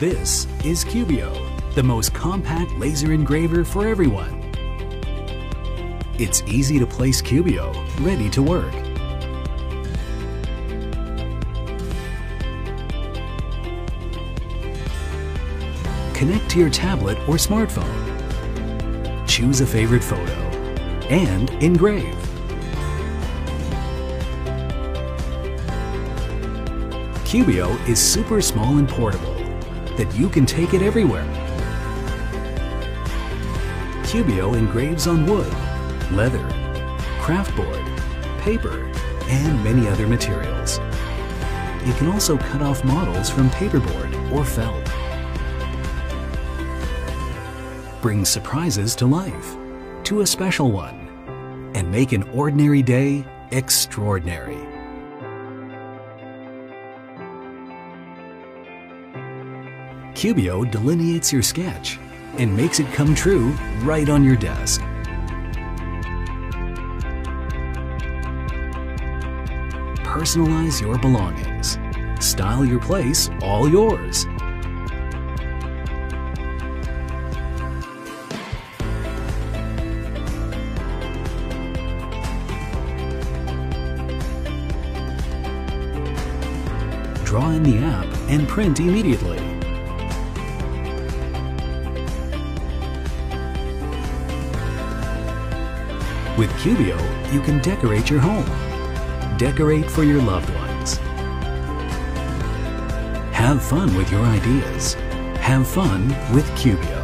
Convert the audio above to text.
This is Cubiio, the most compact laser engraver for everyone. It's easy to place Cubiio, ready to work. Connect to your tablet or smartphone. Choose a favorite photo and engrave. Cubiio is super small and portable, that you can take it everywhere. Cubiio engraves on wood, leather, craftboard, paper, and many other materials. You can also cut off models from paperboard or felt. Bring surprises to life, to a special one, and make an ordinary day extraordinary. Cubiio delineates your sketch and makes it come true right on your desk. Personalize your belongings. Style your place, all yours. Draw in the app and print immediately. With Cubiio, you can decorate your home. Decorate for your loved ones. Have fun with your ideas. Have fun with Cubiio.